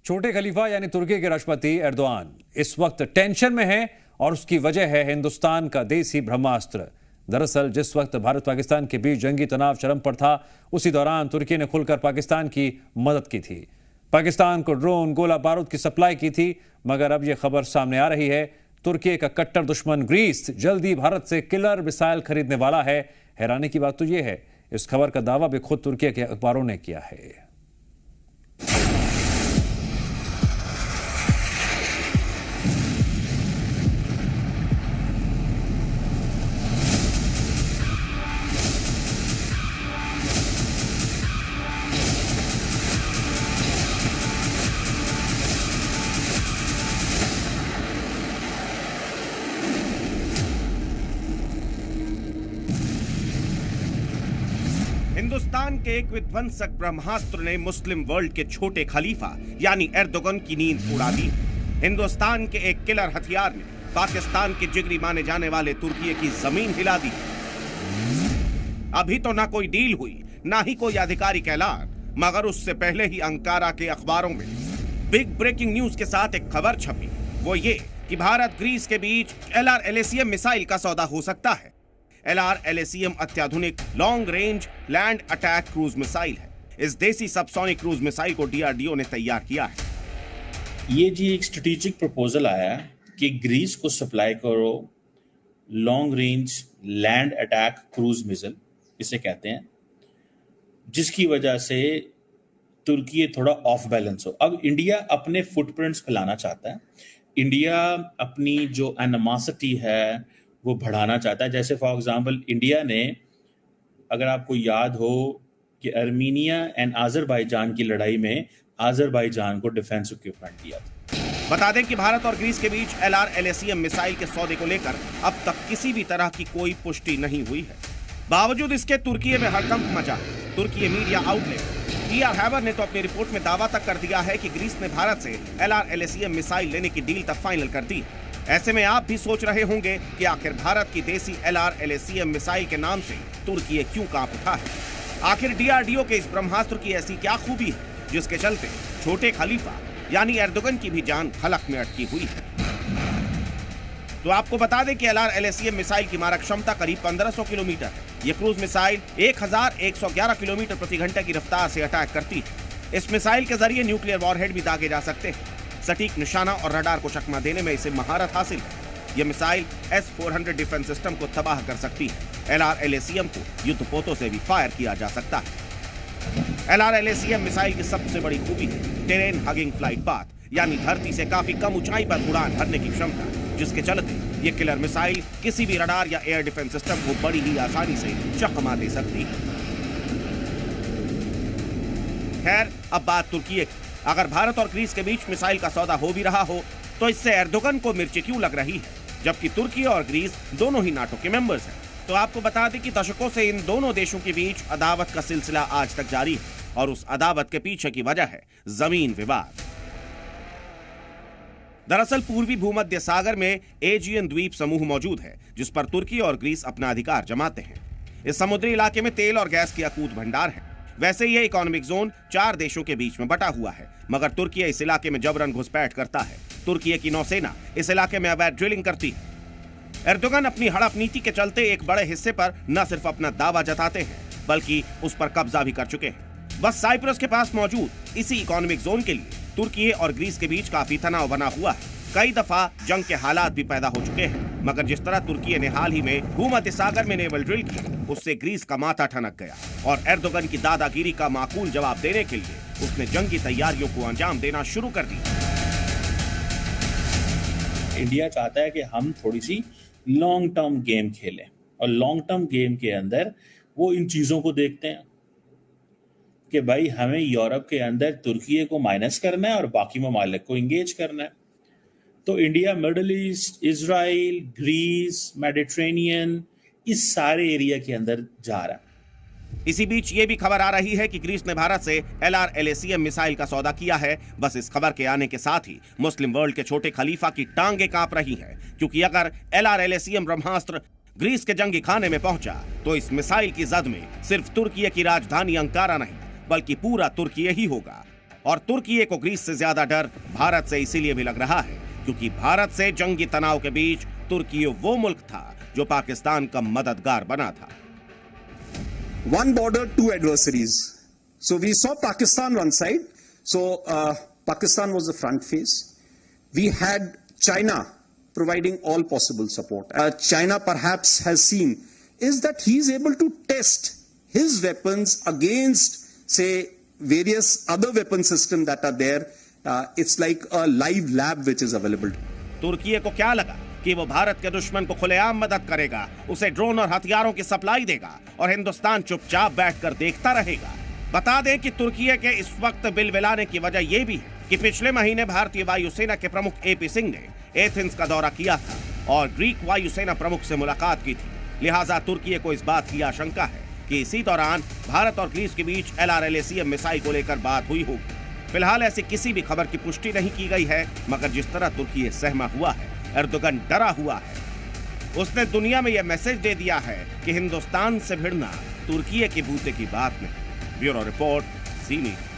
छोटे खलीफा यानी तुर्की के राष्ट्रपति एर्दोआन इस वक्त टेंशन में हैं और उसकी वजह है हिंदुस्तान का देसी ब्रह्मास्त्र। दरअसल जिस वक्त भारत पाकिस्तान के बीच जंगी तनाव चरम पर था, उसी दौरान तुर्की ने खुलकर पाकिस्तान की मदद की थी। पाकिस्तान को ड्रोन, गोला बारूद की सप्लाई की थी। मगर अब यह खबर सामने आ रही है, तुर्की का कट्टर दुश्मन ग्रीस जल्दी भारत से किलर मिसाइल खरीदने वाला है। हैरानी की बात तो यह है, इस खबर का दावा भी खुद तुर्की के अखबारों ने किया है। हिंदुस्तान के एक विध्वंसक ब्रह्मास्त्र ने मुस्लिम वर्ल्ड के छोटे खलीफा यानी एर्दोगन की नींद उड़ा दी। हिंदुस्तान के एक किलर हथियार ने पाकिस्तान के जिगरी माने जाने वाले तुर्की की जमीन हिला दी। अभी तो ना कोई डील हुई, ना ही कोई आधिकारिक ऐलान, मगर उससे पहले ही अंकारा के अखबारों में बिग ब्रेकिंग न्यूज के साथ एक खबर छपी। वो ये कि भारत ग्रीस के बीच LR-LACM मिसाइल का सौदा हो सकता है। LR-LACM अत्याधुनिक long range land attack cruise missile है। इस देसी सबसोनिक क्रूज मिसाइल को DRDO ने तैयार किया है। ये जी एक स्ट्रेटेजिक प्रपोजल आया कि ग्रीस को सप्लाई करो long range land attack cruise missile, इसे कहते हैं, जिसकी वजह से तुर्की थोड़ा ऑफ बैलेंस हो। अब इंडिया अपने फुटप्रिंट्स फैलाना चाहता है, इंडिया अपनी जो एनिमोसिटी है वो बढ़ाना चाहता है। जैसे फॉर एग्जांपल इंडिया ने, अगर आपको याद हो कि अर्मीनिया एंड आज़रबाईजान की लड़ाई में आज़रबाईजान को डिफेंस इक्विपमेंट दिया था। बता दें कि भारत और ग्रीस के बीच LR-LACM मिसाइल के सौदे को लेकर अब तक किसी भी तरह की कोई पुष्टि नहीं हुई है। बावजूद इसके तुर्की में हड़कंप मचा। तुर्की मीडिया आउटलेट PR हैबर ने तो अपनी रिपोर्ट में दावा तक कर दिया है कि ग्रीस ने भारत से LR-LACM मिसाइल लेने की डील तक फाइनल कर दी। ऐसे में आप भी सोच रहे होंगे कि आखिर भारत की देसी LR-LACM मिसाइल के नाम से तुर्की क्यों कांप उठा है। आखिर DRDO के इस ब्रह्मास्त्र की ऐसी क्या खूबी है जिसके चलते छोटे खलीफा यानी एर्दोगन की भी जान हलक में अटकी हुई है। तो आपको बता दें कि LR-LACM मिसाइल की मारक क्षमता करीब 1500 किलोमीटर है। यह क्रूज मिसाइल 1111 किलोमीटर प्रति घंटे की रफ्तार से अटैक करती है। इस मिसाइल के जरिए न्यूक्लियर वॉरहेड भी दागे जा सकते हैं। सटीक निशाना और रडार को चकमा देने में इसे महारत हासिल है। यह मिसाइल S-400 डिफेंस सिस्टम को तबाह कर सकती है। LR-LACM को युद्धपोतों से भी फायर किया जा सकता है। LR-LACM मिसाइल की सबसे बड़ी खूबी है टेरेन हगिंग फ्लाइट पाथ, यानी धरती से काफी कम ऊंचाई पर उड़ान भरने की क्षमता, जिसके चलते ये किलर मिसाइल किसी भी रडार या एयर डिफेंस सिस्टम को बड़ी ही आसानी से चकमा दे सकती है। खैर, अब बात तुर्की की। अगर भारत और ग्रीस के बीच मिसाइल का सौदा हो भी रहा हो, तो इससे एर्दोगन को मिर्ची क्यों लग रही है, जबकि तुर्की और ग्रीस दोनों ही नाटो के मेंबर्स हैं। तो आपको बता दें कि दशकों से इन दोनों देशों के बीच अदावत का सिलसिला आज तक जारी है और उस अदावत के पीछे की वजह है जमीन विवाद। दरअसल पूर्वी भूमध्य सागर में एजियन द्वीप समूह मौजूद है, जिस पर तुर्की और ग्रीस अपना अधिकार जमाते हैं। इस समुद्री इलाके में तेल और गैस की अकूत भंडार है। वैसे ये इकोनॉमिक जोन 4 देशों के बीच में बटा हुआ है, मगर तुर्की इस इलाके में जबरन घुसपैठ करता है। तुर्की की नौसेना इस इलाके में अवैध ड्रिलिंग करती है। एर्दोगन अपनी हड़प नीति के चलते एक बड़े हिस्से पर न सिर्फ अपना दावा जताते हैं, बल्कि उस पर कब्जा भी कर चुके हैं। बस साइप्रस के पास मौजूद इसी इकोनॉमिक जोन के लिए तुर्की और ग्रीस के बीच काफी तनाव बना हुआ है। कई दफा जंग के हालात भी पैदा हो चुके हैं, मगर जिस तरह तुर्की ने हाल ही में भूमध्य सागर में नेवल ड्रिल की, उससे ग्रीस का माथा ठनक गया और एर्दोगन की दादागिरी का माकूल जवाब देने के लिए उसने जंगी तैयारियों को अंजाम देना शुरू कर दिया। इंडिया चाहता है कि हम थोड़ी सी लॉन्ग टर्म गेम खेलें, और लॉन्ग टर्म गेम के अंदर वो इन चीजों को देखते हैं कि भाई हमें यूरोप के अंदर तुर्की को माइनस करना है और बाकी ममालिक को इंगेज करना है। तो India Middle East, Israel, Greece, Mediterranean, इस सारे एरिया के अंदर जा रहा है। इसी बीच ये भी खबर आ रही है कि ग्रीस ने भारत से LR-LACM मिसाइल का सौदा किया है। बस इस खबर के आने के साथ ही मुस्लिम वर्ल्ड के छोटे खलीफा की टांगे कांप रही हैं, क्योंकि अगर LR-LACM ब्रह्मास्त्र ग्रीस के जंगी खाने में पहुंचा, तो इस मिसाइल की जद में सिर्फ तुर्की की राजधानी अंकारा नहीं, बल्कि पूरा तुर्की ही होगा। और तुर्की को ग्रीस से ज्यादा डर भारत से इसीलिए भी लग रहा है क्योंकि भारत से जंगी तनाव के बीच तुर्की वो मुल्क था जो पाकिस्तान का मददगार बना था। One border, two adversaries. So we saw Pakistan one side. So Pakistan was the front face. We had China providing all possible support. China perhaps has seen is that he is able to test his weapons against, say, various other weapon systems that are there. It's like a live lab which is available. तुर्की को क्या लगा कि वो भारत के दुश्मन को खुलेआम मदद करेगा, उसे ड्रोन और हथियारों की सप्लाई देगा और हिंदुस्तान चुपचाप बैठकर देखता रहेगा। बता दें कि तुर्की के इस वक्त बिलबिलाने की वजह यह भी है कि पिछले महीने भारतीय वायुसेना के प्रमुख एपी सिंह ने एथेंस का दौरा किया था और ग्रीक वायुसेना प्रमुख से मुलाकात की थी। लिहाजा तुर्की को इस बात की आशंका है कि इसी दौरान भारत और ग्रीस के बीच LRLACM मिसाइल को लेकर बात हुई होगी। फिलहाल ऐसी किसी भी खबर की पुष्टि नहीं की गई है, मगर जिस तरह तुर्की सहमा हुआ है, एर्दोगन डरा हुआ है, उसने दुनिया में यह मैसेज दे दिया है कि हिंदुस्तान से भिड़ना तुर्की के बूते की बात नहीं। ब्यूरो रिपोर्ट, ज़ी मीडिया।